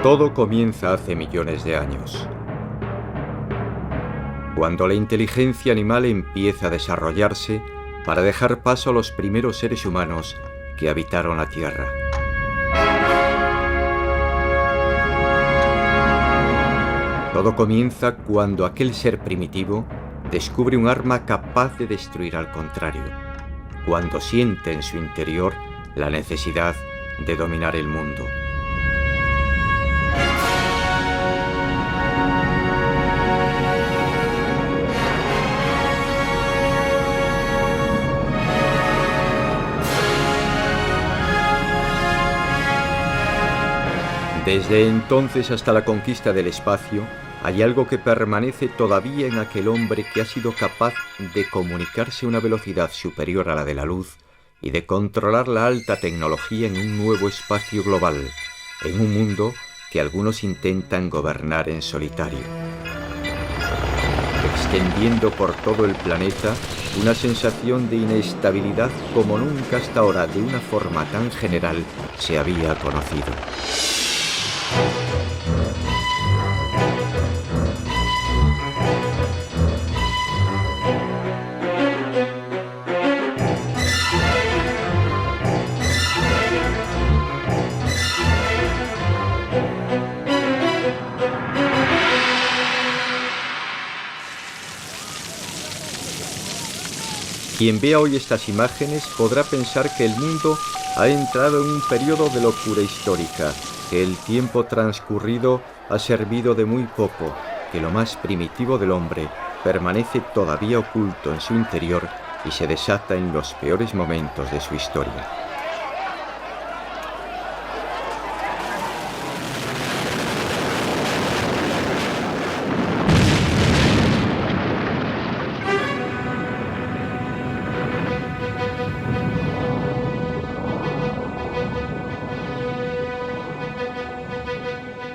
Todo comienza hace millones de años, cuando la inteligencia animal empieza a desarrollarse para dejar paso a los primeros seres humanos que habitaron la Tierra. Todo comienza cuando aquel ser primitivo descubre un arma capaz de destruir al contrario, cuando siente en su interior la necesidad de dominar el mundo. Desde entonces hasta la conquista del espacio, hay algo que permanece todavía en aquel hombre que ha sido capaz de comunicarse a una velocidad superior a la de la luz y de controlar la alta tecnología en un nuevo espacio global, en un mundo que algunos intentan gobernar en solitario, extendiendo por todo el planeta una sensación de inestabilidad como nunca hasta ahora de una forma tan general se había conocido. Quien vea hoy estas imágenes podrá pensar que el mundo ha entrado en un periodo de locura histórica, que el tiempo transcurrido ha servido de muy poco, que lo más primitivo del hombre permanece todavía oculto en su interior y se desata en los peores momentos de su historia.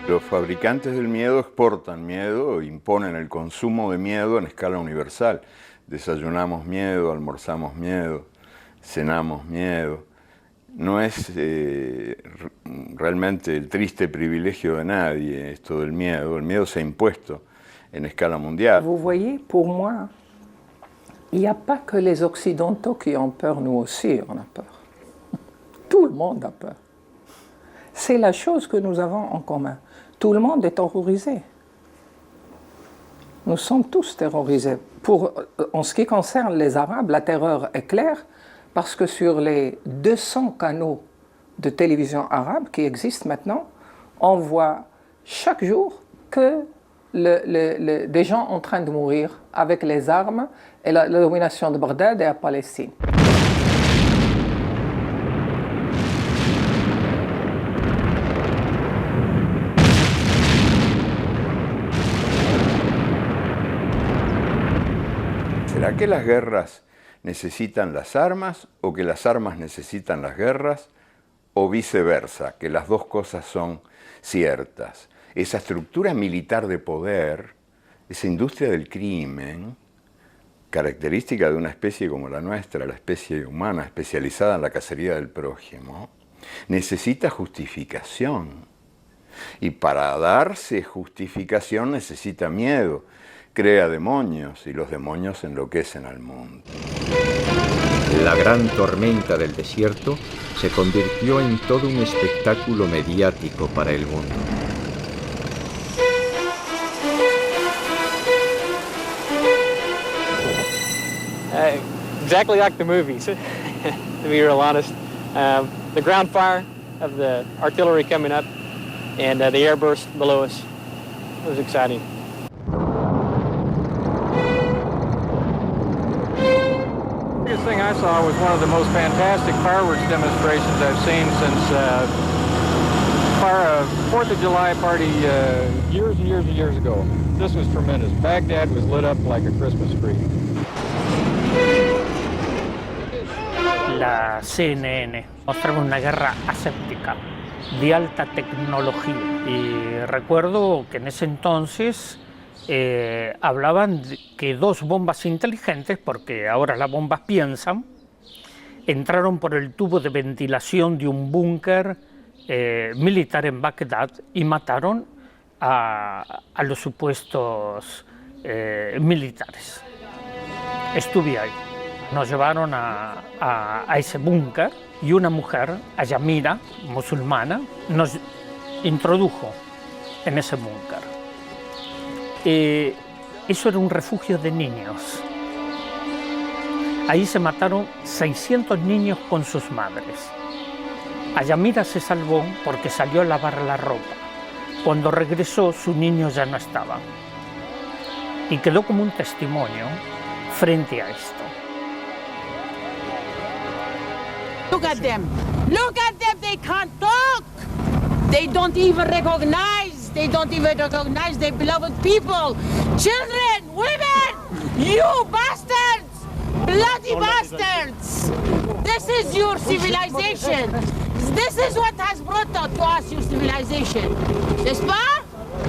Los fabricantes del miedo exportan miedo, imponen el consumo de miedo en escala universal. Desayunamos miedo, almorzamos miedo, cenamos miedo. No es realmente el triste privilegio de nadie esto del miedo. El miedo se ha impuesto en escala mundial. Vous voyez, pour moi, il n'y a pas que les Occidentaux qui ont peur, nous aussi on a peur. Tout le monde a peur. C'est la chose que nous avons en commun. Tout le monde est terrorisé. Nous sommes tous terrorisés. En ce qui concerne les Arabes, la terreur est claire parce que sur les 200 canaux de télévision arabes qui existent maintenant, on voit chaque jour que des gens en train de mourir avec les armes et la domination de Bagdad et la Palestine. ¿Será que las guerras necesitan las armas o que las armas necesitan las guerras? O viceversa, que las dos cosas son ciertas. Esa estructura militar de poder, esa industria del crimen, característica de una especie como la nuestra, la especie humana especializada en la cacería del prójimo, necesita justificación. Y para darse justificación necesita miedo. Crea demonios y los demonios enloquecen al mundo. La gran tormenta del desierto se convirtió en todo un espectáculo mediático para el mundo. Exactly like the movies, to be real honest. The ground fire of the artillery coming up and the airburst below us was exciting. The thing I saw was one of the most fantastic fireworks demonstrations I've seen since 4th of July party years and years and years ago. This was tremendous. Baghdad was lit up like a Christmas tree. La CNN mostraba una guerra aséptica, de alta tecnología. Y recuerdo que en ese entonces hablaban de que dos bombas inteligentes, porque ahora las bombas piensan, entraron por el tubo de ventilación de un búnker militar en Bagdad y mataron a los supuestos militares. Estuve ahí. Nos llevaron a ese búnker y una mujer, Ayamira, musulmana, nos introdujo en ese búnker. Eso era un refugio de niños. Ahí se mataron 600 niños con sus madres. Ayamira se salvó porque salió a lavar la ropa. Cuando regresó, su niño ya no estaba. Y quedó como un testimonio frente a esto. Look at them. Look at them. They can't talk. They don't even recognize. They don't even recognize their beloved people. Children, women, you bastards, bloody bastards. This is your civilization. This is what has brought to us your civilization. ¿N'est-ce pas?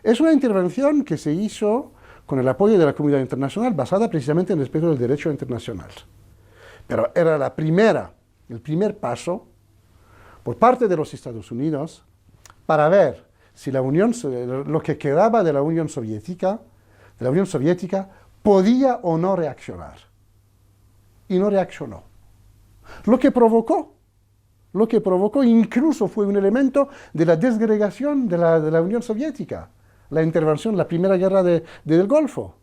Es una intervención que se hizo con el apoyo de la comunidad internacional basada precisamente en el respeto del derecho internacional. Pero era el primer paso por parte de los Estados Unidos para ver si lo que quedaba de la Unión Soviética podía o no reaccionar. Y no reaccionó. Lo que provocó incluso fue un elemento de la desgregación de la Unión Soviética, la intervención, la primera guerra del Golfo.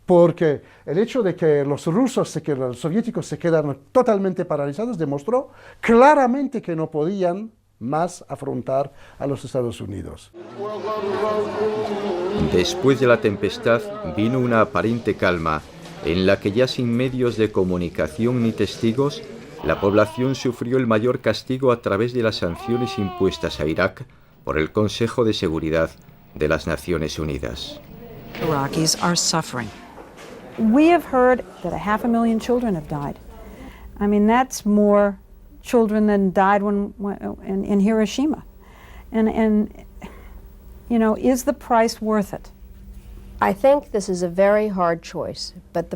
Porque el hecho de que los soviéticos se quedaron totalmente paralizados demostró claramente que no podían más afrontar a los Estados Unidos. Después de la tempestad vino una aparente calma, en la que ya sin medios de comunicación ni testigos, la población sufrió el mayor castigo a través de las sanciones impuestas a Irak por el Consejo de Seguridad de las Naciones Unidas. Iraqis are suffering. We have heard that 500,000 children have died. I mean, that's more children than died in Hiroshima. And you know, is the price worth it? I think this is a very hard choice, but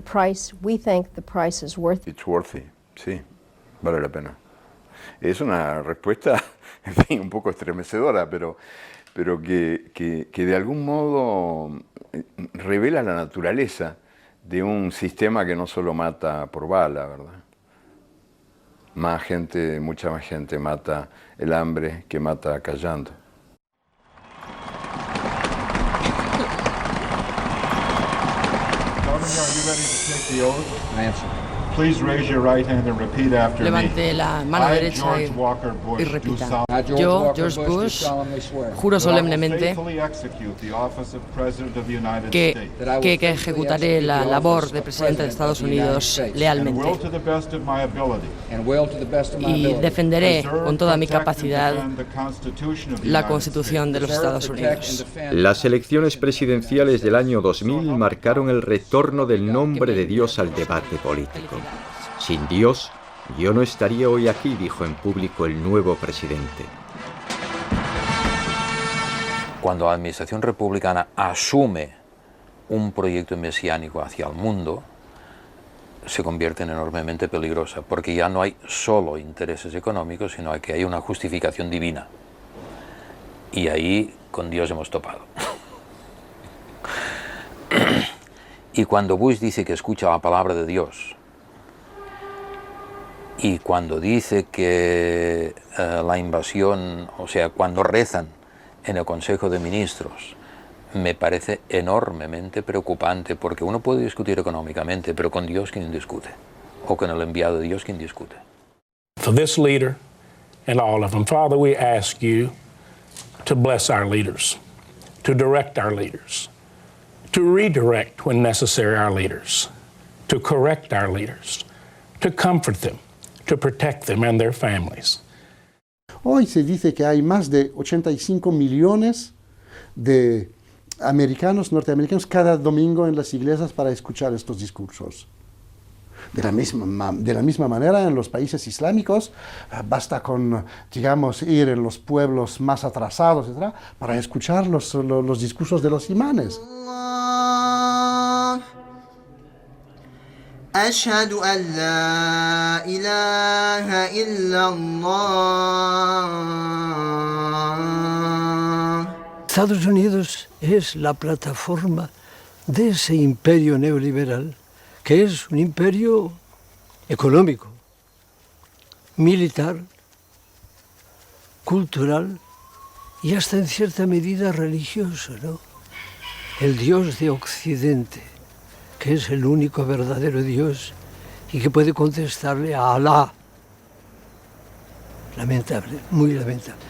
we think the price is worth it. It's worthy, sí, vale la pena. Es una respuesta, en fin, un poco estremecedora, pero que de algún modo revela la naturaleza de un sistema que no solo mata por bala, ¿verdad? Mucha más gente mata el hambre que mata callando. Please raise your right hand and repeat after me. Levante la mano derecha y repita. Yo, George Bush, juro solemnemente que ejecutaré la labor de presidente de Estados Unidos lealmente y defenderé con toda mi capacidad la Constitución de los Estados Unidos. Las elecciones presidenciales del año 2000 marcaron el retorno del nombre de Dios al debate político. Sin Dios, yo no estaría hoy aquí, dijo en público el nuevo presidente. Cuando la administración republicana asume un proyecto mesiánico hacia el mundo, se convierte en enormemente peligrosa, porque ya no hay solo intereses económicos, sino que hay una justificación divina. Y ahí con Dios hemos topado. Y cuando Bush dice que escucha la palabra de Dios, y cuando dice que la invasión, o sea, cuando rezan en el Consejo de Ministros, me parece enormemente preocupante, porque uno puede discutir económicamente, pero con Dios ¿quién discute? O con el enviado de Dios ¿quién discute? For this leader and all of them, Father, we ask you to bless our leaders, to direct our leaders, to redirect when necessary our leaders, to correct our leaders, to comfort them, to protect them and their families. Hoy se dice que hay más de 85 millones de norteamericanos cada domingo en las iglesias para escuchar estos discursos. De la misma manera, en los países islámicos, basta con, digamos, ir en los pueblos más atrasados, etc., para escuchar los discursos de los imanes. أشهد أن لا إله إلا الله. Estados Unidos es la plataforma de ese imperio neoliberal, que es un imperio económico, militar, cultural y hasta en cierta medida religioso, ¿no? El Dios de Occidente, que es el único verdadero Dios y que puede contestarle a Alá. Lamentable, muy lamentable.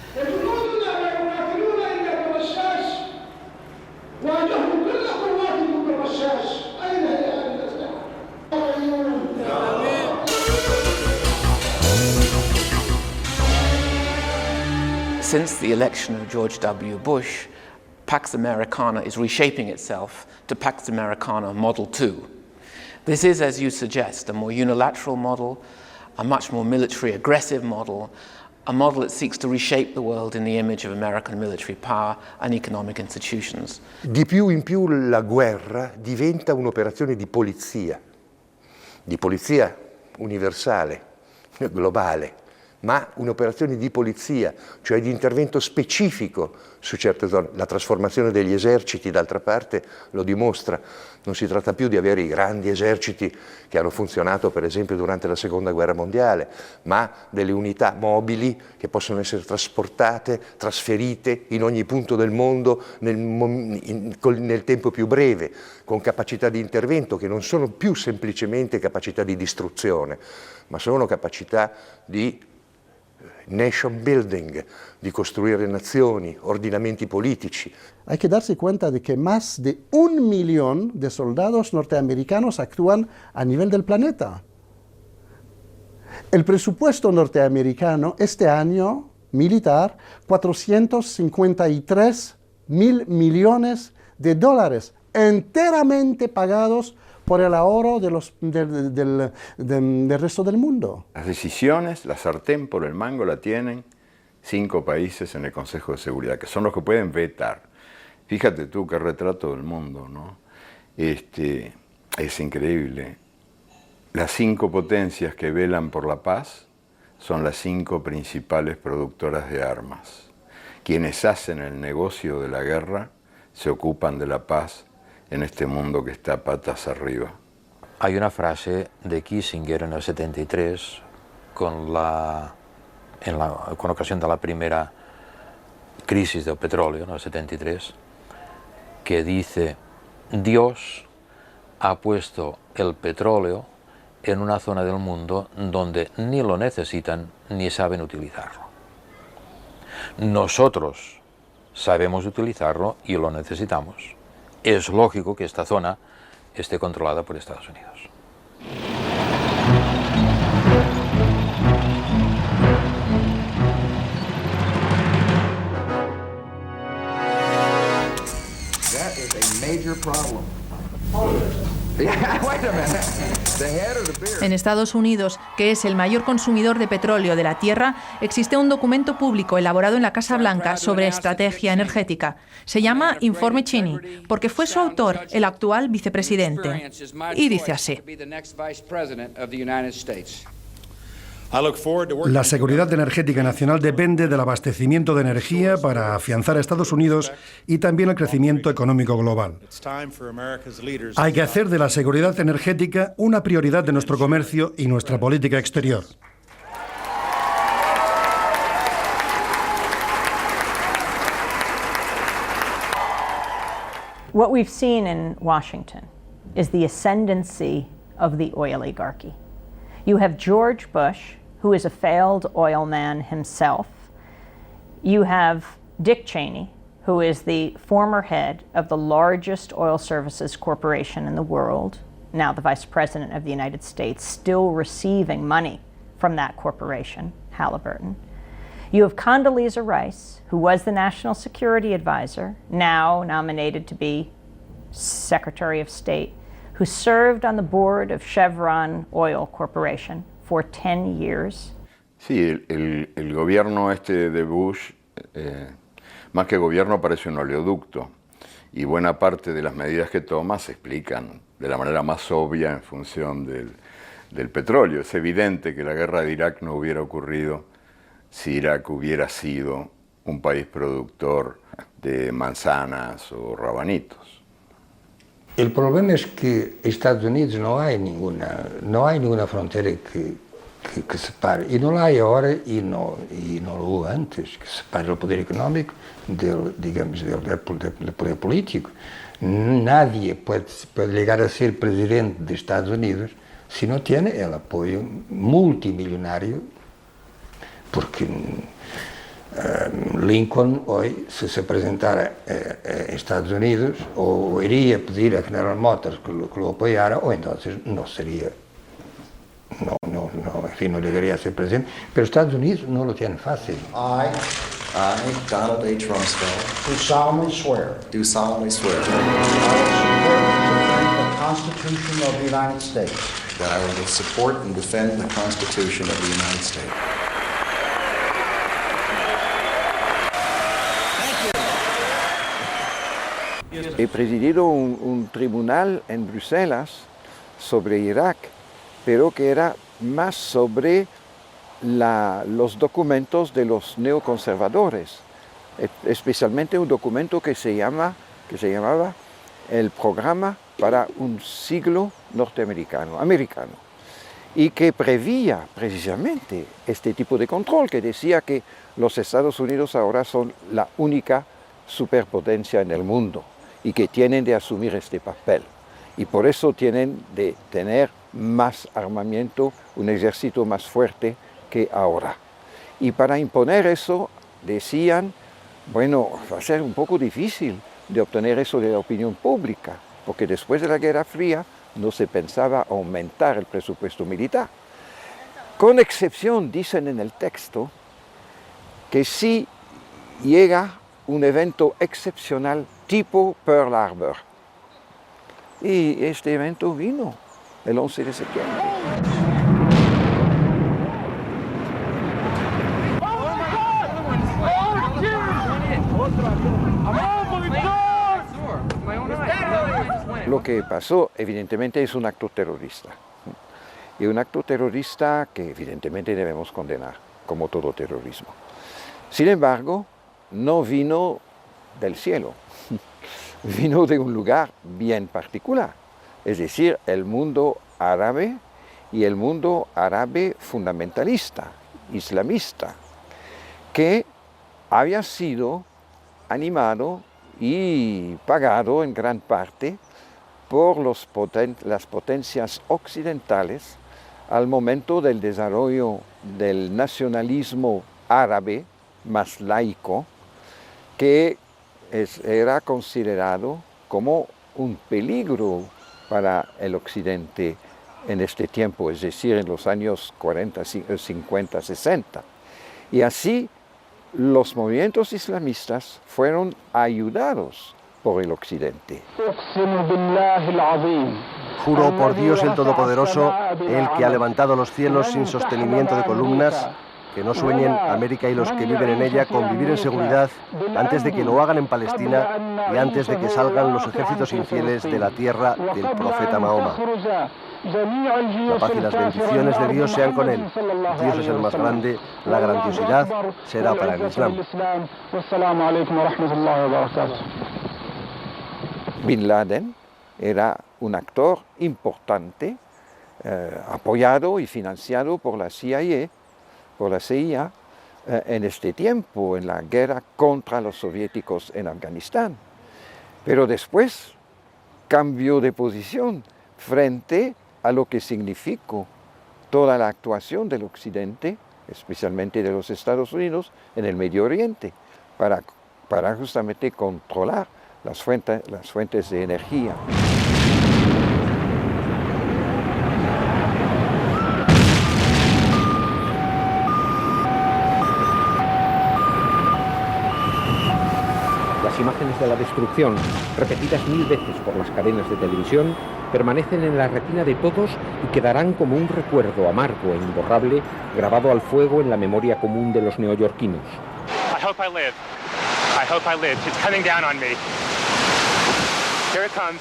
Since the election of George W. Bush, Pax Americana is reshaping itself to Pax Americana Model 2. This is, as you suggest, a more unilateral model, a much more military aggressive model, a model that seeks to reshape the world in the image of American military power and economic institutions. Di più in più la guerra diventa un'operazione di polizia universale, globale, ma un'operazione di polizia, cioè di intervento specifico su certe zone. La trasformazione degli eserciti, d'altra parte, lo dimostra. Non si tratta più di avere i grandi eserciti che hanno funzionato, per esempio, durante la Seconda Guerra Mondiale, ma delle unità mobili che possono essere trasportate, trasferite in ogni punto del mondo nel tempo più breve, con capacità di intervento che non sono più semplicemente capacità di distruzione, ma sono capacità di nation building, di costruire nazioni, ordinamenti politici. Hay que darse cuenta de que más de 1 millón de soldados norteamericanos actúan a nivel del planeta. El presupuesto norteamericano este año militar, 453 mil millones de dólares, enteramente pagados por el ahorro del resto del mundo. Las decisiones, la sartén por el mango la tienen 5 países en el Consejo de Seguridad, que son los que pueden vetar. Fíjate tú qué retrato del mundo, ¿no? Es increíble. Las 5 potencias que velan por la paz son las 5 principales productoras de armas. Quienes hacen el negocio de la guerra se ocupan de la paz en este mundo que está patas arriba. Hay una frase de Kissinger en el 73, con ocasión de la primera crisis del petróleo, en el 73, que dice: Dios ha puesto el petróleo en una zona del mundo donde ni lo necesitan ni saben utilizarlo. Nosotros sabemos utilizarlo y lo necesitamos. Es lógico que esta zona esté controlada por Estados Unidos. That is a major problem. En Estados Unidos, que es el mayor consumidor de petróleo de la Tierra, existe un documento público elaborado en la Casa Blanca sobre estrategia energética. Se llama Informe Cheney, porque fue su autor el actual vicepresidente. Y dice así: La seguridad energética nacional depende del abastecimiento de energía para afianzar a Estados Unidos y también el crecimiento económico global. Hay que hacer de la seguridad energética una prioridad de nuestro comercio y nuestra política exterior. What we've seen in Washington is the ascendancy of the oil oligarchy. You have George Bush, who is a failed oil man himself. You have Dick Cheney, who is the former head of the largest oil services corporation in the world, now the Vice President of the United States, still receiving money from that corporation, Halliburton. You have Condoleezza Rice, who was the National Security Advisor, now nominated to be Secretary of State, who served on the board of Chevron Oil Corporation for 10 years. Sí, el gobierno de Bush, más que gobierno, parece un oleoducto. Y buena parte de las medidas que toma se explican de la manera más obvia en función del petróleo. Es evidente que la guerra de Irak no hubiera ocurrido si Irak hubiera sido un país productor de manzanas o rabanitos. El problema es que Estados Unidos no hay ninguna frontera que separe, y no la hay ahora y no lo hubo antes, que separe el poder económico del poder político. Nadie puede llegar a ser presidente de Estados Unidos si no tiene el apoyo multimillonario, porque Lincoln hoy, si se presentara en Estados Unidos, o iría a pedir a General Motors que lo apoyara, o entonces no sería, en fin, no llegaría a ser presidente. Pero Estados Unidos no lo tiene fácil. I, Donald A. Rumsfeld, do solemnly swear that I will support the Constitution of the United States. That I will support and defend the Constitution of the United States. He presidido un tribunal en Bruselas sobre Irak, pero que era más sobre los documentos de los neoconservadores, especialmente un documento que se llamaba el Programa para un Siglo Norteamericano, y que preveía precisamente este tipo de control, que decía que los Estados Unidos ahora son la única superpotencia en el mundo y que tienen de asumir este papel. Y por eso tienen de tener más armamento, un ejército más fuerte que ahora. Y para imponer eso, decían, bueno, va a ser un poco difícil de obtener eso de la opinión pública, porque después de la Guerra Fría no se pensaba aumentar el presupuesto militar. Con excepción, dicen en el texto, que si llega un evento excepcional tipo Pearl Harbor. Y este evento vino el 11 de septiembre. Lo que pasó, evidentemente, es un acto terrorista. Y un acto terrorista que evidentemente debemos condenar, como todo terrorismo. Sin embargo, no vino del cielo, vino de un lugar bien particular, es decir, el mundo árabe y el mundo árabe fundamentalista, islamista, que había sido animado y pagado en gran parte por las potencias occidentales al momento del desarrollo del nacionalismo árabe más laico, que era considerado como un peligro para el occidente en este tiempo, es decir, en los años 40, 50, 60. Y así los movimientos islamistas fueron ayudados por el occidente. Juro por Dios el Todopoderoso, el que ha levantado los cielos sin sostenimiento de columnas, que no sueñen América y los que viven en ella con vivir en seguridad antes de que lo hagan en Palestina y antes de que salgan los ejércitos infieles de la tierra del profeta Mahoma. La paz y las bendiciones de Dios sean con él. Dios es el más grande, la grandiosidad será para el Islam. Bin Laden era un actor importante, apoyado y financiado por la CIA, en este tiempo, en la guerra contra los soviéticos en Afganistán. Pero después cambió de posición frente a lo que significó toda la actuación del Occidente, especialmente de los Estados Unidos, en el Medio Oriente, para justamente controlar las fuentes de energía. Las imágenes de la destrucción, repetidas 1000 veces por las cadenas de televisión, permanecen en la retina de todos y quedarán como un recuerdo amargo e imborrable grabado al fuego en la memoria común de los neoyorquinos. I hope I live. I hope I live. It's coming down on me. Here it comes.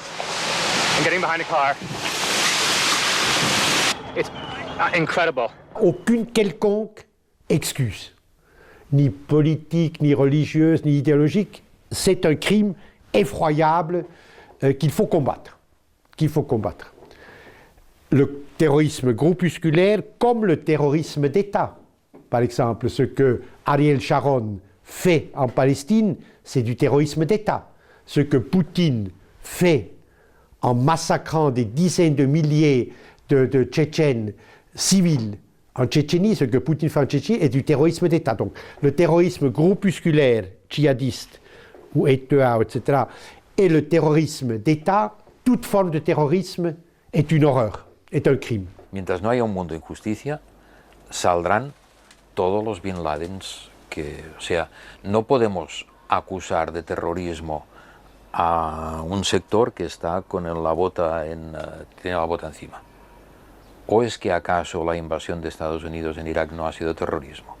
and getting behind a car. It's incredible. Aucune quelconque excuse, ni politique, ni religieuse, ni idéologique. C'est un crime effroyable qu'il faut combattre. Le terrorisme groupusculaire comme le terrorisme d'État. Par exemple, ce que Ariel Sharon fait en Palestine, c'est du terrorisme d'État. Ce que Poutine fait en massacrant des dizaines de milliers de Tchétchènes civils en Tchétchénie, ce que Poutine fait en Tchétchénie est du terrorisme d'État. Donc le terrorisme groupusculaire, djihadiste, ou ETA, etc., et le terrorisme d'État, toute forme de terrorisme est une horreur, est un crime. Mientras no haya un mundo en justicia, saldrán todos los Bin Ladens que, o sea, no podemos acusar de terrorismo a un sector que está con la bota tiene la bota encima. ¿O es que acaso la invasión de Estados Unidos en Irak no ha sido terrorismo?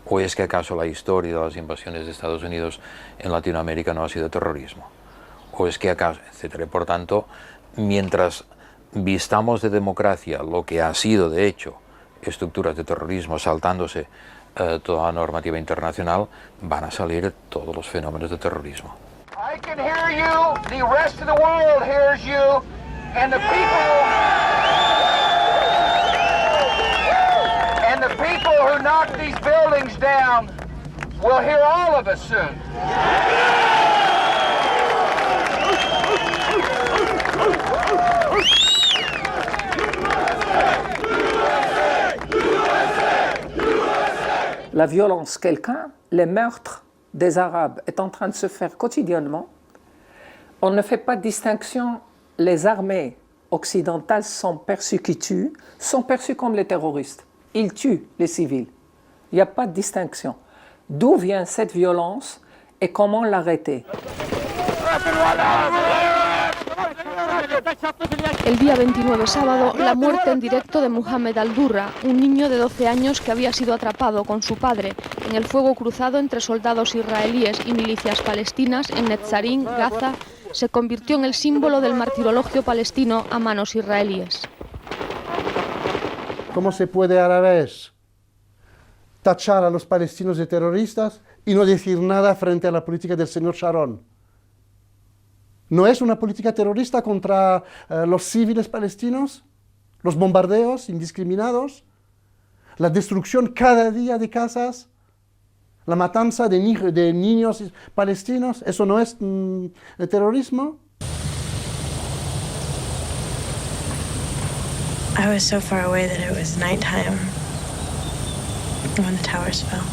¿O es que acaso la historia de las invasiones de Estados Unidos en Latinoamérica no ha sido terrorismo? ¿O es que acaso, etcétera? Por tanto, mientras vistamos de democracia lo que ha sido, de hecho, estructuras de terrorismo saltándose toda la normativa internacional, van a salir todos los fenómenos de terrorismo. I can hear you, the rest of the world hears you, and the people who knock these buildings down will hear all of us soon. La violence quelqu'un, les meurtres des Arabes est en train de se faire quotidiennement. On ne fait pas de distinction. Les armées occidentales sont perçues qui tuent, sont perçues comme les terroristes. Ils tuent les civils. Il n'y a pas de distinction. D'où vient cette violence et comment l'arrêter? El día 29, sábado, la muerte en directo de Mohamed al-Durra, un niño de 12 años que había sido atrapado con su padre en el fuego cruzado entre soldados israelíes y milicias palestinas en Netzarim, Gaza, se convirtió en el símbolo del martirologio palestino a manos israelíes. ¿Cómo se puede a la vez tachar a los palestinos de terroristas y no decir nada frente a la política del señor Sharon? ¿No es una política terrorista contra los civiles palestinos? ¿Los bombardeos indiscriminados? ¿La destrucción cada día de casas? ¿La matanza de niños palestinos? ¿Eso no es terrorismo? I was so far away that it was nighttime when the towers fell.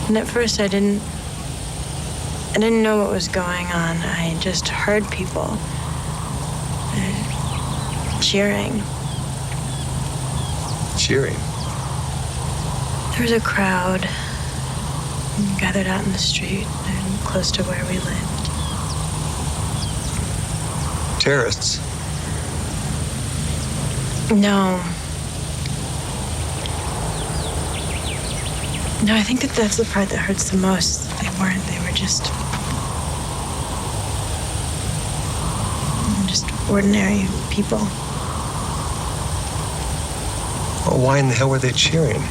And at first I didn't know what was going on. I just heard people cheering. Cheering? There was a crowd gathered out in the street and close to where we lived. Terrorists? No. No, I think that's the part that hurts the most. They weren't. They were just ordinary people. Well, why in the hell were they cheering?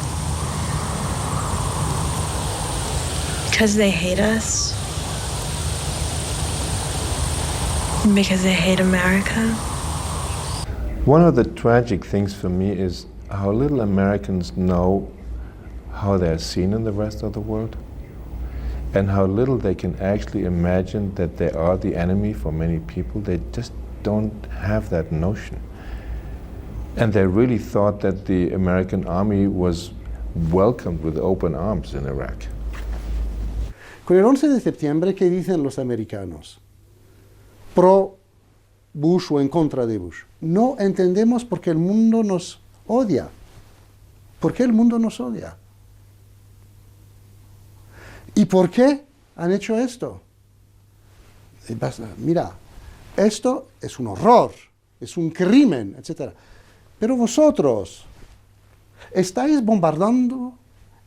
Because they hate us. Because they hate America. One of the tragic things for me is how little Americans know how they're seen in the rest of the world, and how little they can actually imagine that they are the enemy for many people. They just don't have that notion. And they really thought that the American army was welcomed with open arms in Iraq. Con el 11 de septiembre, ¿qué dicen los americanos? Pro Bush o en contra de Bush. No entendemos por qué el mundo nos odia. ¿Por qué el mundo nos odia? ¿Y por qué han hecho esto? Mira, esto es un horror, es un crimen, etc. Pero vosotros estáis bombardeando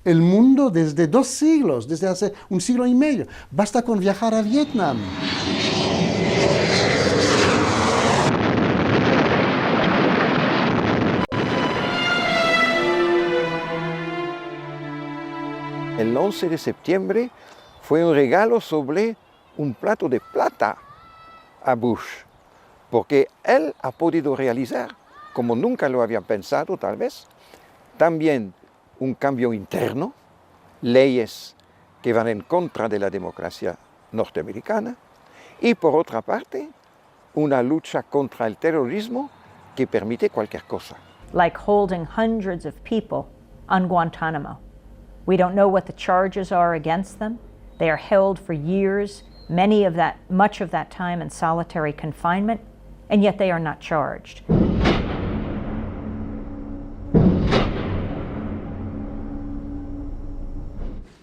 el mundo desde 2 siglos, desde hace 1 siglo y medio. Basta con viajar a Vietnam. El 11 de septiembre fue un regalo sobre un plato de plata a Bush, porque él ha podido realizar, como nunca lo había pensado tal vez, también un cambio interno, leyes que van en contra de la democracia norteamericana, y por otra parte, una lucha contra el terrorismo que permite cualquier cosa. Like holding hundreds of people on Guantanamo. We don't know what the charges are against them. They are held for years, much of that time in solitary confinement, and yet they are not charged.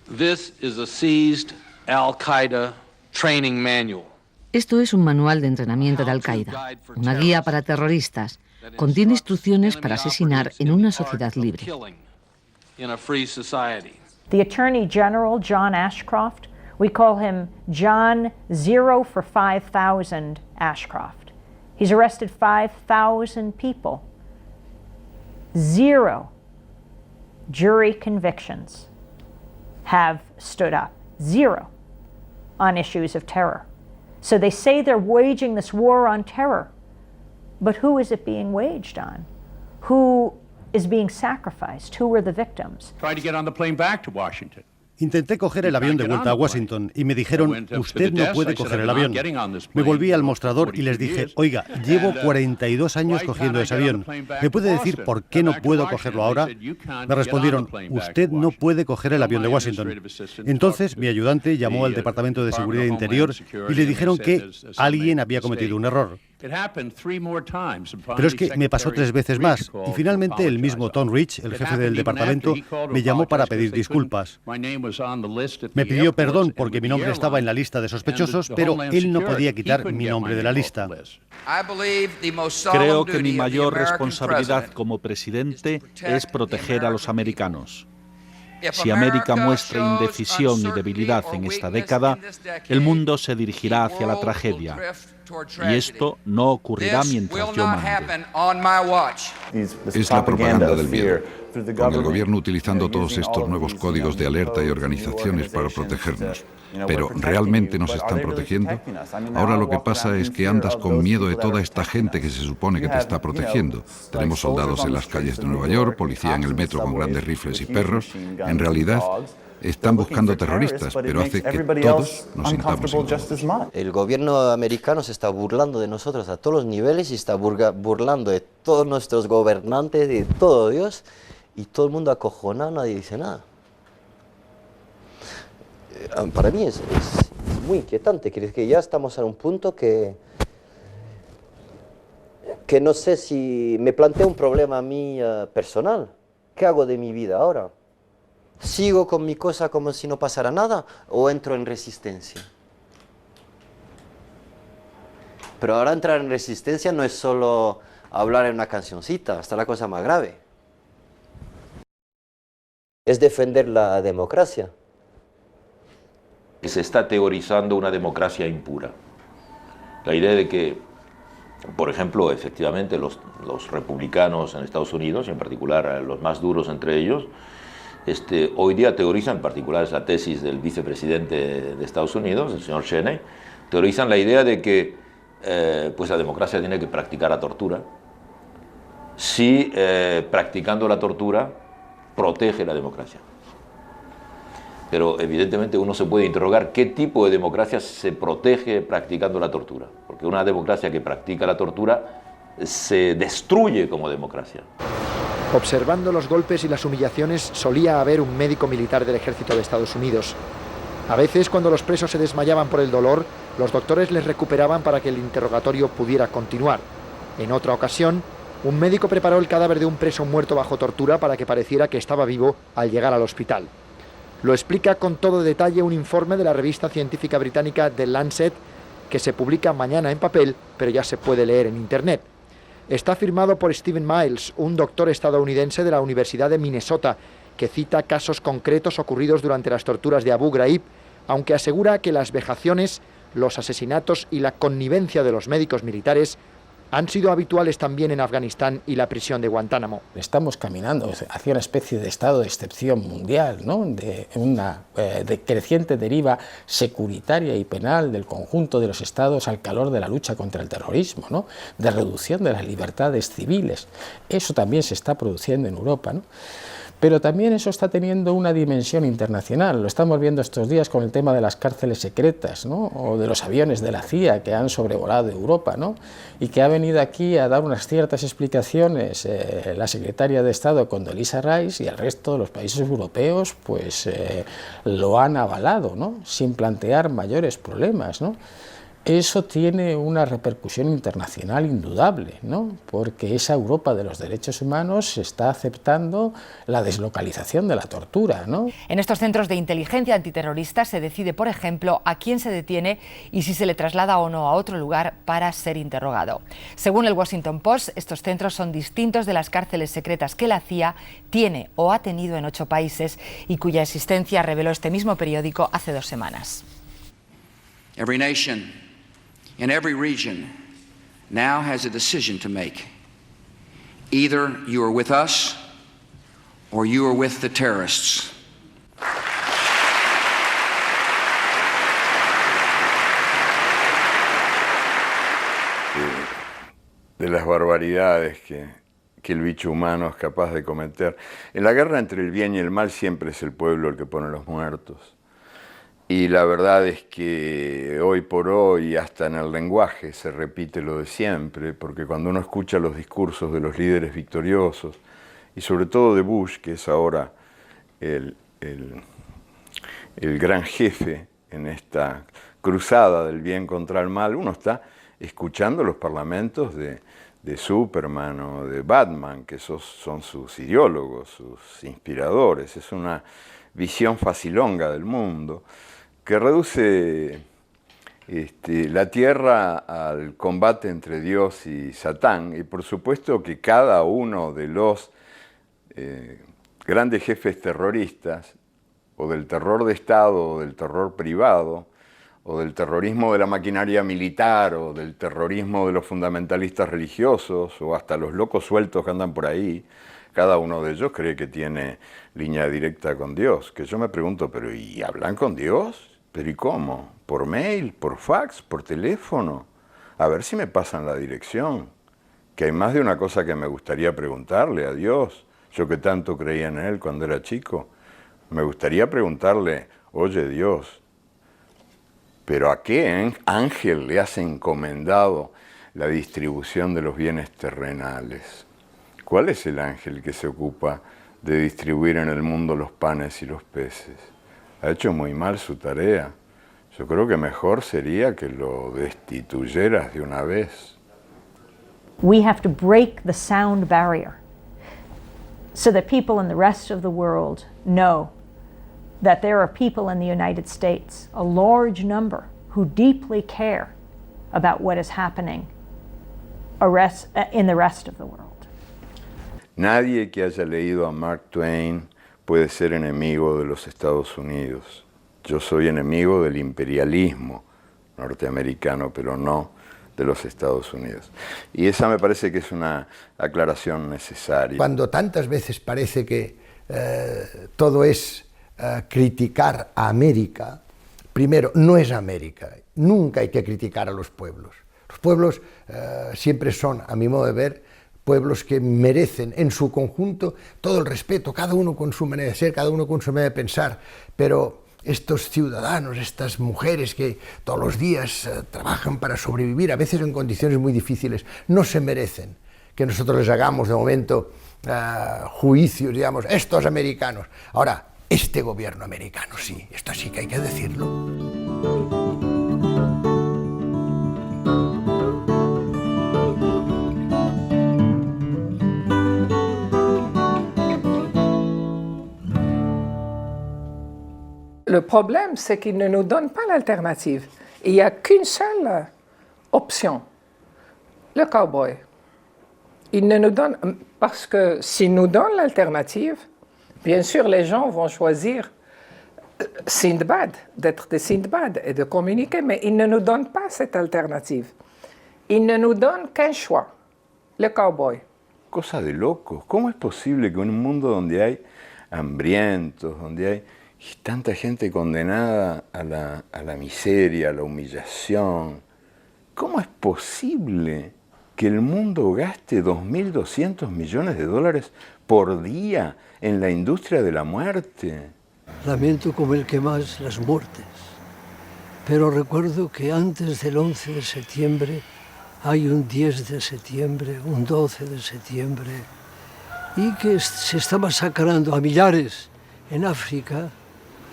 This is a seized Al-Qaeda training manual. Esto es un manual de entrenamiento de Al-Qaeda, una guía para terroristas. Contiene instrucciones para asesinar en una sociedad libre. The Attorney General, John Ashcroft, we call him John 0 for 5,000 Ashcroft. He's arrested 5,000 people. 0 jury convictions have stood up. 0 on issues of terror. So they say they're waging this war on terror. But who is it being waged on? Who is being sacrificed? Who were the victims? Tried to get on the plane back to Washington. Intenté coger el avión de vuelta a Washington y me dijeron, usted no puede coger el avión. Me volví al mostrador y les dije, oiga, llevo 42 años cogiendo ese avión. ¿Me puede decir por qué no puedo cogerlo ahora? Me respondieron, usted no puede coger el avión de Washington. Entonces mi ayudante llamó al Departamento de Seguridad Interior y le dijeron que alguien había cometido un error. Pero es que me pasó 3 veces más y finalmente el mismo Tom Rich, el jefe del departamento, me llamó para pedir disculpas. Me pidió perdón porque mi nombre estaba en la lista de sospechosos, pero él no podía quitar mi nombre de la lista. Creo que mi mayor responsabilidad como presidente es proteger a los americanos. Si América muestra indecisión y debilidad en esta década, el mundo se dirigirá hacia la tragedia. Y esto no ocurrirá mientras yo mande. Es la propaganda del miedo, con el gobierno utilizando todos estos nuevos códigos de alerta y organizaciones para protegernos. Pero ¿realmente nos están protegiendo? Ahora lo que pasa es que andas con miedo de toda esta gente que se supone que te está protegiendo. Tenemos soldados en las calles de Nueva York, policía en el metro con grandes rifles y perros. En realidad, están buscando terroristas, pero hace que todos nos sintamos incómodos. El gobierno americano se está burlando de nosotros a todos los niveles y está burlando de todos nuestros gobernantes, de todo Dios, y todo el mundo acojonado, nadie dice nada. Para mí es muy inquietante, que ya estamos en un punto que no sé si me planteo un problema a mí personal. ¿Qué hago de mi vida ahora? ¿Sigo con mi cosa como si no pasara nada o entro en resistencia? Pero ahora entrar en resistencia no es solo hablar en una cancioncita, está la cosa más grave. Es defender la democracia. Se está teorizando una democracia impura. La idea de que, por ejemplo, efectivamente los republicanos en Estados Unidos, y en particular los más duros entre ellos, hoy día teorizan, en particular es la tesis del vicepresidente de Estados Unidos, el señor Cheney, teorizan la idea de que pues la democracia tiene que practicar la tortura, si practicando la tortura protege la democracia. Pero evidentemente uno se puede interrogar qué tipo de democracia se protege practicando la tortura, porque una democracia que practica la tortura se destruye como democracia. Observando los golpes y las humillaciones solía haber un médico militar del ejército de Estados Unidos. A veces, cuando los presos se desmayaban por el dolor, los doctores les recuperaban para que el interrogatorio pudiera continuar. En otra ocasión, un médico preparó el cadáver de un preso muerto bajo tortura para que pareciera que estaba vivo al llegar al hospital. Lo explica con todo detalle un informe de la revista científica británica The Lancet, que se publica mañana en papel, pero ya se puede leer en Internet. Está firmado por Stephen Miles, un doctor estadounidense de la Universidad de Minnesota, que cita casos concretos ocurridos durante las torturas de Abu Ghraib, aunque asegura que las vejaciones, los asesinatos y la connivencia de los médicos militares han sido habituales también en Afganistán y la prisión de Guantánamo. Estamos caminando hacia una especie de estado de excepción mundial, ¿no? De una creciente deriva securitaria y penal del conjunto de los estados al calor de la lucha contra el terrorismo, ¿no? De reducción de las libertades civiles. Eso también se está produciendo en Europa, ¿no? Pero también eso está teniendo una dimensión internacional. Lo estamos viendo estos días con el tema de las cárceles secretas, ¿no? O de los aviones de la CIA que han sobrevolado Europa, ¿no? Y que ha venido aquí a dar unas ciertas explicaciones la secretaria de Estado Condoleezza Rice, y el resto de los países europeos pues lo han avalado, ¿no? Sin plantear mayores problemas, ¿no? Eso tiene una repercusión internacional indudable, ¿no? Porque esa Europa de los derechos humanos está aceptando la deslocalización de la tortura, ¿no? En estos centros de inteligencia antiterrorista se decide, por ejemplo, a quién se detiene y si se le traslada o no a otro lugar para ser interrogado. Según el Washington Post, estos centros son distintos de las cárceles secretas que la CIA tiene o ha tenido en 8 países y cuya existencia reveló este mismo periódico hace 2 semanas. Every nation in every region now has a decision to make. Either you are with us or you are with the terrorists. De las barbaridades que el bicho humano es capaz de cometer. En la guerra entre el bien y el mal siempre es el pueblo el que pone los muertos. Y la verdad es que hoy por hoy, hasta en el lenguaje, se repite lo de siempre, porque cuando uno escucha los discursos de los líderes victoriosos, y sobre todo de Bush, que es ahora el gran jefe en esta cruzada del bien contra el mal, uno está escuchando los parlamentos de Superman o de Batman, que esos son sus ideólogos, sus inspiradores. Es una visión facilonga del mundo que reduce la tierra al combate entre Dios y Satán, y por supuesto que cada uno de los grandes jefes terroristas, o del terror de Estado, o del terror privado, o del terrorismo de la maquinaria militar, o del terrorismo de los fundamentalistas religiosos, o hasta los locos sueltos que andan por ahí, cada uno de ellos cree que tiene línea directa con Dios. Que yo me pregunto, ¿pero y hablan con Dios? ¿Pero y cómo? ¿Por mail? ¿Por fax? ¿Por teléfono? A ver si me pasan la dirección. Que hay más de una cosa que me gustaría preguntarle a Dios. Yo que tanto creía en Él cuando era chico. Me gustaría preguntarle, oye Dios, ¿pero a qué ángel le has encomendado la distribución de los bienes terrenales? ¿Cuál es el ángel que se ocupa de distribuir en el mundo los panes y los peces? Ha hecho muy mal su tarea. Yo creo que mejor sería que lo destituyeras de una vez. We have to break the sound barrier so that people in the rest of the world know that there are people in the United States, a large number, who deeply care about what is happening in the rest of the world. Nadie que haya leído a Mark Twain puede ser enemigo de los Estados Unidos. Yo soy enemigo del imperialismo norteamericano, pero no de los Estados Unidos. Y esa me parece que es una aclaración necesaria. Cuando tantas veces parece que todo es criticar a América, primero, no es América. Nunca hay que criticar a los pueblos. Los pueblos siempre son, a mi modo de ver, pueblos que merecen en su conjunto todo el respeto, cada uno con su manera de ser, cada uno con su manera de pensar, pero estos ciudadanos, estas mujeres que todos los días trabajan para sobrevivir, a veces en condiciones muy difíciles, no se merecen que nosotros les hagamos de momento juicios, digamos, estos americanos. Ahora, este gobierno americano, sí, esto sí que hay que decirlo. Le problème, c'est qu'ils ne nous donnent pas l'alternative. Il n'y a qu'une seule option, le cowboy. Ils ne nous donnent, parce que s'ils nous donnent l'alternative, Bien sûr, les gens vont choisir Sindbad, d'être des Sindbad et de communiquer, mais ils ne nous donnent pas cette alternative. Ils ne nous donnent qu'un choix, le cowboy. Cosa de locos. ¿Cómo es posible que en un mundo donde hay hambrientos, donde hay tanta gente condenada a la miseria, a la humillación, cómo es posible que el mundo gaste 2.200 millones de dólares por día en la industria de la muerte? Lamento como el que más las muertes, pero recuerdo que antes del 11 de septiembre hay un 10 de septiembre, un 12 de septiembre, y que se está masacrando a millares en África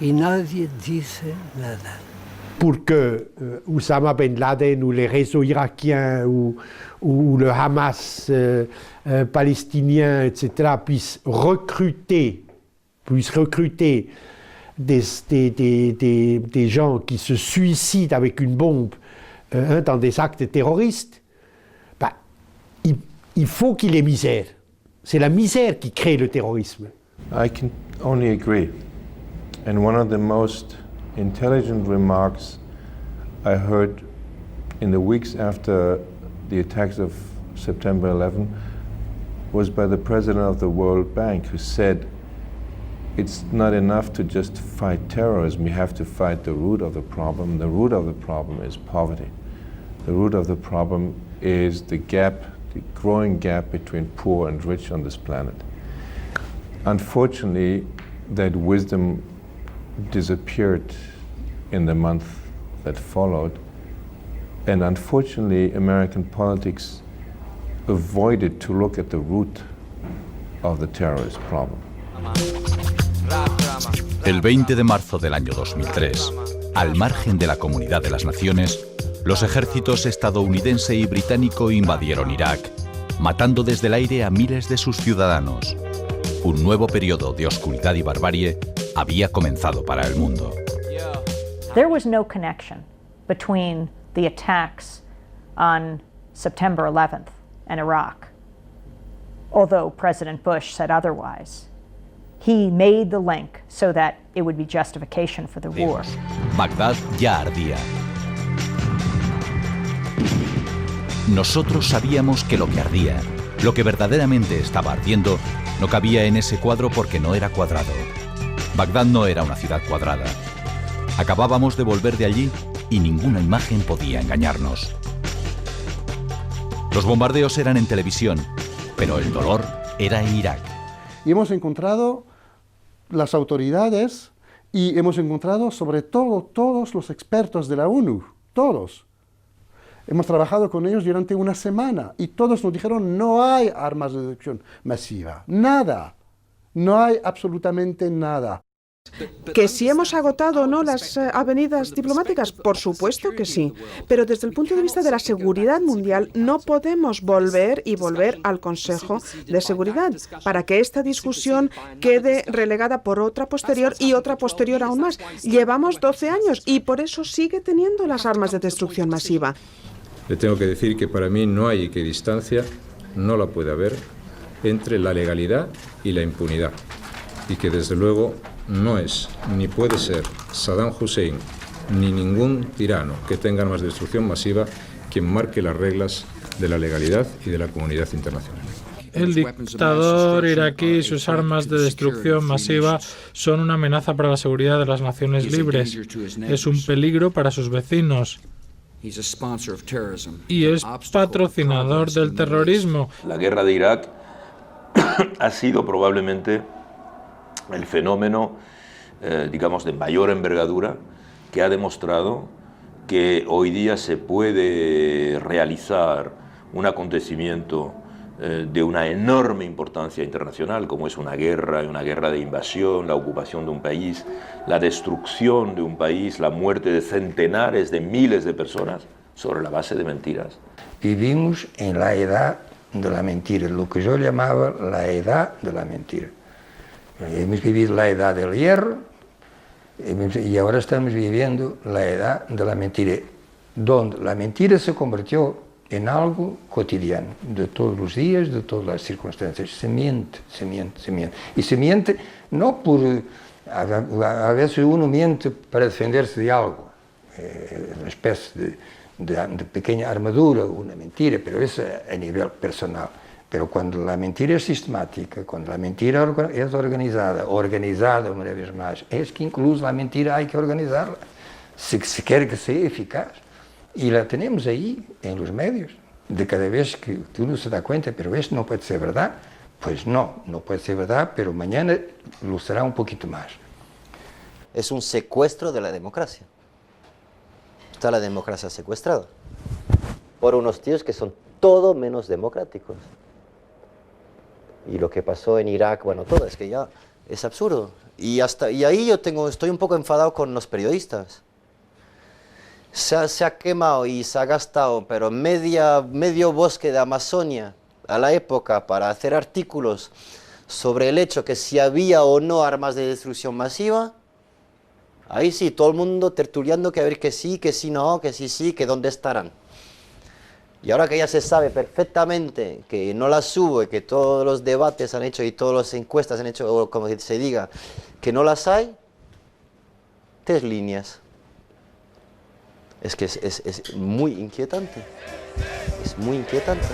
y nadie dice nada. Pour que Oussama Ben Laden ou les réseaux irakiens ou le Hamas palestinien, etc., puissent recruter des gens qui se suicident avec une bombe dans des actes terroristes, bah, il faut qu'il y ait misère. C'est la misère qui crée le terrorisme. I can only agree. And one of the most intelligent remarks I heard in the weeks after the attacks of September 11 was by the president of the World Bank, who said, it's not enough to just fight terrorism, you have to fight the root of the problem. The root of the problem is poverty. The root of the problem is the gap, the growing gap between poor and rich on this planet. Unfortunately, that wisdom disappeared in the month that followed, and unfortunately American politics avoided to look at the root of the terrorist problem. El 20 de marzo del año 2003, al margen de la Comunidad de las Naciones, los ejércitos estadounidense y británico invadieron Irak, matando desde el aire a miles de sus ciudadanos. Un nuevo periodo de oscuridad y barbarie había comenzado para el mundo. There was no connection between the attacks on September 11th and Iraq, although President Bush said otherwise. He made the link so that it would be justification for the war. Bagdad ya ardía. Nosotros sabíamos que lo que ardía, lo que verdaderamente estaba ardiendo, no cabía en ese cuadro porque no era cuadrado. Bagdad no era una ciudad cuadrada. Acabábamos de volver de allí y ninguna imagen podía engañarnos. Los bombardeos eran en televisión, pero el dolor era en Irak. Y hemos encontrado las autoridades y hemos encontrado sobre todo todos los expertos de la ONU, todos. Hemos trabajado con ellos durante una semana y todos nos dijeron no hay armas de destrucción masiva, nada, no hay absolutamente nada. ¿Que si hemos agotado o no las avenidas diplomáticas? Por supuesto que sí, pero desde el punto de vista de la seguridad mundial no podemos volver al Consejo de Seguridad para que esta discusión quede relegada por otra posterior y otra posterior aún más. Llevamos 12 años y por eso sigue teniendo las armas de destrucción masiva. Le tengo que decir que para mí no hay equidistancia, no la puede haber, entre la legalidad y la impunidad. Y que desde luego no es, ni puede ser Saddam Hussein, ni ningún tirano que tenga armas de destrucción masiva quien marque las reglas de la legalidad y de la comunidad internacional. El dictador iraquí y sus armas de destrucción masiva son una amenaza para la seguridad de las naciones libres. Es un peligro para sus vecinos. Y es patrocinador del terrorismo. La guerra de Irak ha sido probablemente el fenómeno, digamos, de mayor envergadura que ha demostrado que hoy día se puede realizar un acontecimiento de una enorme importancia internacional, como es una guerra de invasión, la ocupación de un país, la destrucción de un país, la muerte de centenares de miles de personas sobre la base de mentiras. Vivimos en la edad de la mentira, lo que yo llamaba la edad de la mentira. Hemos vivido la edad del hierro y ahora estamos viviendo la edad de la mentira, donde la mentira se convirtió en algo cotidiano, de todos los días, de todas las circunstancias. Se miente. Y se miente no por... A veces uno miente para defenderse de algo, una especie de pequeña armadura, una mentira, pero eso a nivel personal. Pero cuando la mentira es sistemática, cuando la mentira es organizada una vez más, es que incluso la mentira hay que organizarla, si se quiere que sea eficaz. Y la tenemos ahí, en los medios, de cada vez que uno se da cuenta, pero esto no puede ser verdad, pues no puede ser verdad, pero mañana lo será un poquito más. Es un secuestro de la democracia. Está la democracia secuestrada por unos tíos que son todo menos democráticos. Y lo que pasó en Irak, bueno, todo, es que ya es absurdo. Y ahí yo estoy un poco enfadado con los periodistas. Se ha quemado y se ha gastado, pero medio bosque de Amazonia a la época para hacer artículos sobre el hecho que si había o no armas de destrucción masiva. Ahí sí, todo el mundo tertuliando que a ver que sí no, que sí, que dónde estarán. Y ahora que ya se sabe perfectamente que no las hubo y que todos los debates han hecho y todas las encuestas han hecho, o como se diga, que no las hay, 3 líneas. Es que es muy inquietante. Es muy inquietante.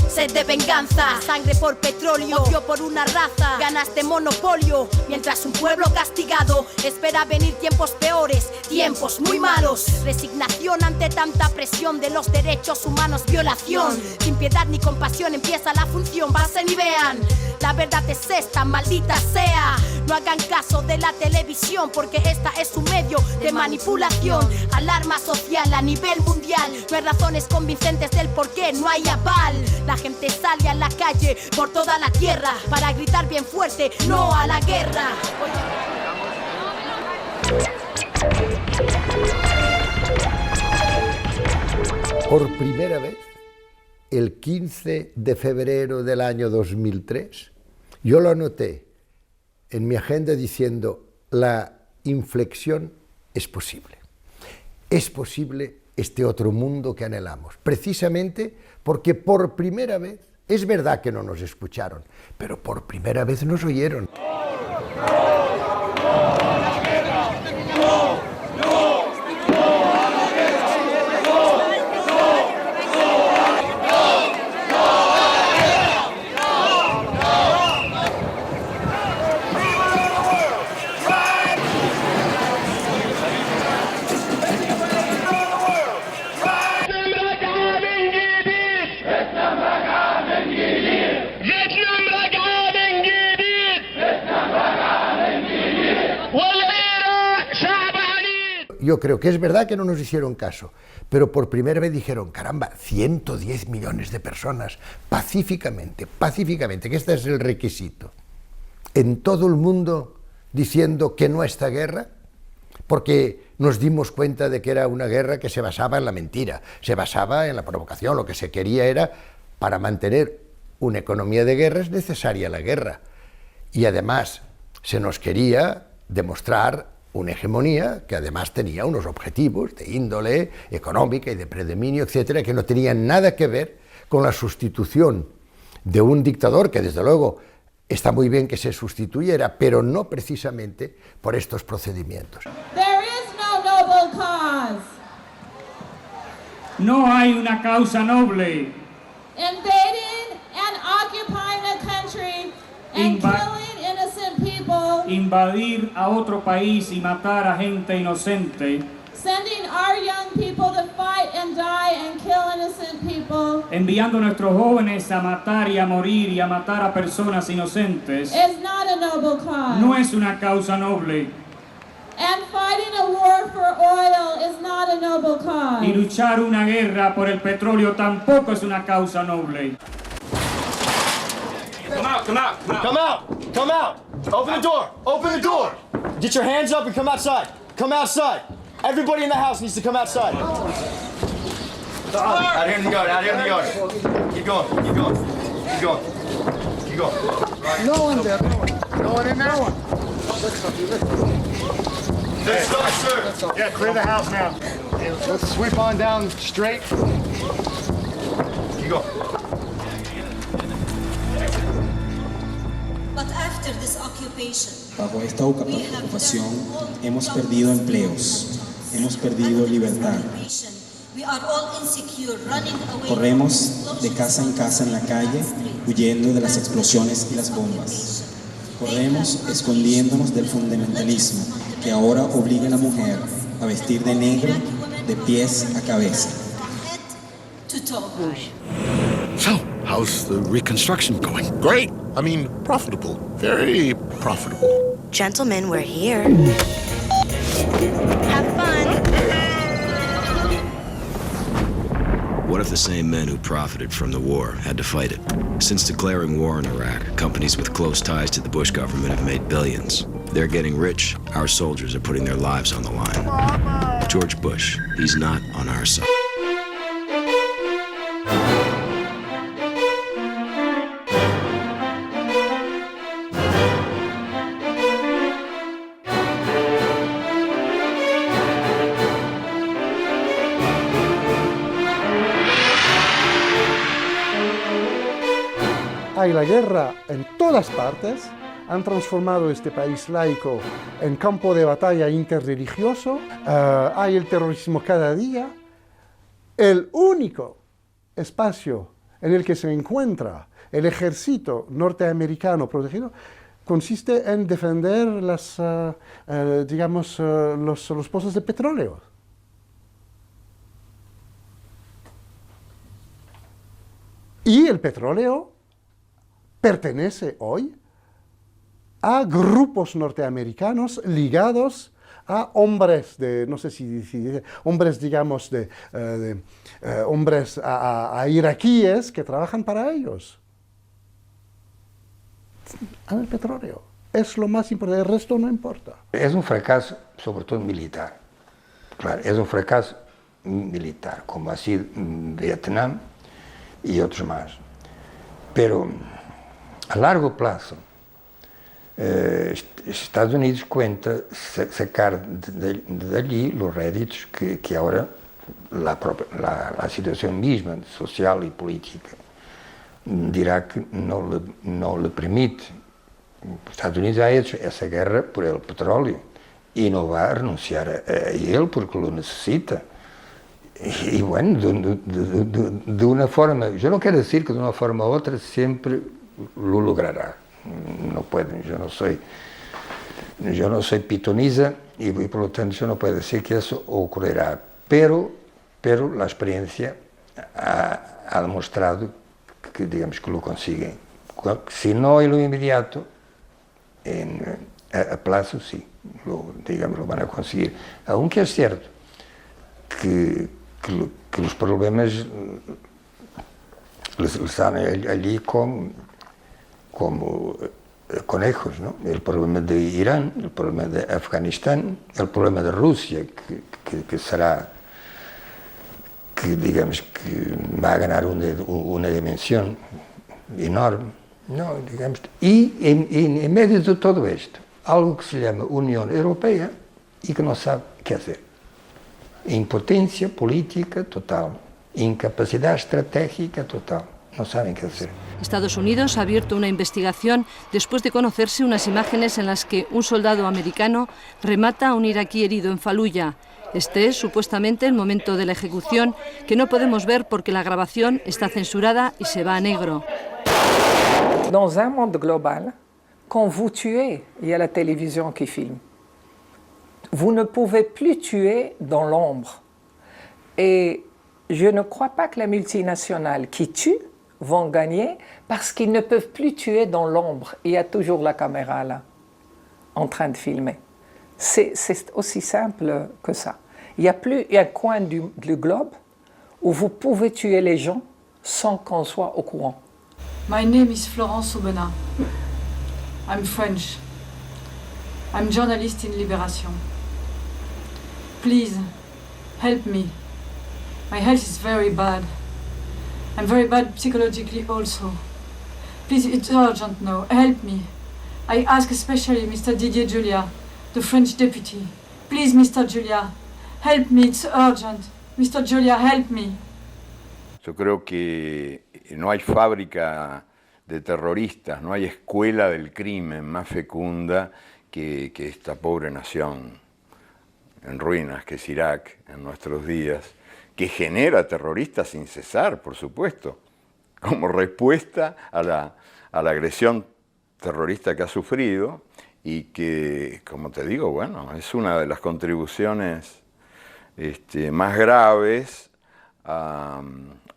Sed de venganza, sangre por petróleo, odio por una raza, ganas de monopolio, mientras un pueblo castigado espera venir tiempos peores, tiempos muy malos. Resignación ante tanta presión de los derechos humanos, violación, sin piedad ni compasión empieza la función, pasen y vean, la verdad es esta, maldita sea. No hagan caso de la televisión porque esta es un medio de manipulación, alarma social a nivel mundial, no hay razones convincentes del por qué no hay aval. La gente sale a la calle por toda la tierra para gritar bien fuerte, no a la guerra. Por primera vez, el 15 de febrero del año 2003, yo lo anoté en mi agenda diciendo, la inflexión es posible. Es posible este otro mundo que anhelamos, precisamente porque por primera vez, es verdad que no nos escucharon, pero por primera vez nos oyeron. Yo creo que es verdad que no nos hicieron caso, pero por primera vez dijeron, caramba, 110 millones de personas, pacíficamente, que este es el requisito, en todo el mundo diciendo que no a esta guerra, porque nos dimos cuenta de que era una guerra que se basaba en la mentira, se basaba en la provocación, lo que se quería era, para mantener una economía de guerra es necesaria la guerra, y además se nos quería demostrar una hegemonía que además tenía unos objetivos de índole económica y de predominio, etcétera, que no tenían nada que ver con la sustitución de un dictador que desde luego está muy bien que se sustituyera, pero no precisamente por estos procedimientos. No hay una causa noble. Invading and occupying a country and killing innocent people. Invadir a otro país y matar a gente inocente. Sending our young people to fight and die and kill innocent people. Enviando a nuestros jóvenes a matar y a morir y a matar a personas inocentes. Is not a noble cause. No es una causa noble. And fighting a war for oil is not a noble cause. Y luchar una guerra por el petróleo tampoco es una causa noble. Come out, come out, come out, come out. Open the door, open the door. Get your hands up and come outside. Come outside. Everybody in the house needs to come outside. Out here in the yard, out here in the yard. Keep going, keep going, keep going, keep going. No one there, no one in there. No one. Let's start, sir. Yeah, clear the house now. Let's sweep on down straight. You go. Bajo esta ocupación hemos perdido empleos, hemos perdido libertad. Corremos de casa en casa en la calle, huyendo de las explosiones y las bombas. Corremos escondiéndonos del fundamentalismo que ahora obliga a la mujer a vestir de negro de pies a cabeza. So, how's the reconstruction going? Great. I mean, profitable. Very profitable. Gentlemen, we're here. Have fun. What if the same men who profited from the war had to fight it? Since declaring war in Iraq, companies with close ties to the Bush government have made billions. They're getting rich. Our soldiers are putting their lives on the line. George Bush, he's not on our side. Hay la guerra en todas partes, han transformado este país laico en campo de batalla interreligioso, hay el terrorismo cada día. El único espacio en el que se encuentra el ejército norteamericano protegido consiste en defender los pozos de petróleo. Y el petróleo pertenece hoy a grupos norteamericanos ligados a hombres de, no sé si hombres, digamos, hombres a iraquíes que trabajan para ellos. El petróleo es lo más importante, el resto no importa. Es un fracaso, sobre todo militar. Claro, es un fracaso militar, como ha sido Vietnam y otros más. Pero a largo plazo, Estados Unidos cuenta sacar de allí los réditos que ahora la situación misma, social y política, dirá que no le permite. Estados Unidos ha hecho esa guerra por el petróleo y no va a renunciar a él porque lo necesita. Y bueno, de una forma, yo no quiero decir que de una forma u otra siempre lo logrará. No pueden, yo no soy pitoniza y por lo tanto yo no puedo decir que eso ocurrirá, pero la experiencia ha demostrado que, digamos, que lo consiguen. Si no en lo inmediato, a plazo sí, lo van a conseguir. Aunque es cierto que los problemas están allí como conejos, ¿no? El problema de Irán, el problema de Afganistán, el problema de Rusia, que será, que digamos que va a ganar una dimensión enorme, ¿no? Digamos, y en medio de todo esto, algo que se llama Unión Europea y que no sabe qué hacer. Impotencia política total, incapacidad estratégica total. No saben qué hacer. Estados Unidos ha abierto una investigación después de conocerse unas imágenes en las que un soldado americano remata a un iraquí herido en Faluya. Este es supuestamente el momento de la ejecución, que no podemos ver porque la grabación está censurada y se va a negro. Dans un monde global, quand vous tuez, il y a la télévision qui filme. Vous ne pouvez plus tuer dans l'ombre. Et je ne crois pas que les multinationales qui tuent vont gagner parce qu'ils ne peuvent plus tuer dans l'ombre. Il y a toujours la caméra là, en train de filmer. C'est aussi simple que ça. Il n'y a plus un coin du globe où vous pouvez tuer les gens sans qu'on soit au courant. My name is Florence Aubenas. I'm French. I'm journalist in Libération. Please, help me. My health is very bad. I'm very bad psychologically also. Please, it's urgent now. Help me. I ask especially Mr. Didier Julia, the French deputy. Please, Mr. Julia, help me, it's urgent. Mr. Julia, help me. Yo creo que no hay fábrica de terroristas, no hay escuela del crimen más fecunda que esta pobre nación en ruinas, que es Irak en nuestros días, que genera terroristas sin cesar, por supuesto, como respuesta a la agresión terrorista que ha sufrido y que, como te digo, bueno, es una de las contribuciones más graves a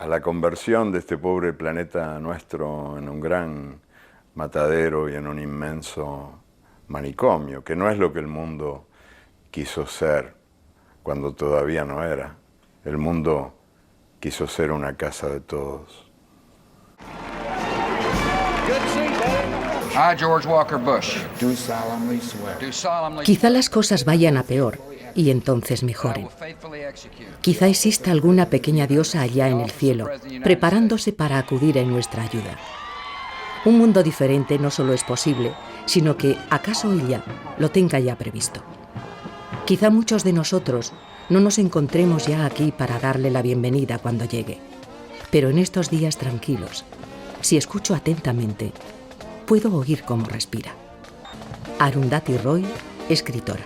la conversión de este pobre planeta nuestro en un gran matadero y en un inmenso manicomio, que no es lo que el mundo quiso ser cuando todavía no era. El mundo quiso ser una casa de todos. George Walker Bush. Do solemnly swear. Quizá las cosas vayan a peor y entonces mejoren. Quizá exista alguna pequeña diosa allá en el cielo, preparándose para acudir en nuestra ayuda. Un mundo diferente no solo es posible, sino que acaso ella lo tenga ya previsto. Quizá muchos de nosotros no nos encontremos ya aquí para darle la bienvenida cuando llegue. Pero en estos días tranquilos, si escucho atentamente, puedo oír cómo respira. Arundhati Roy, escritora.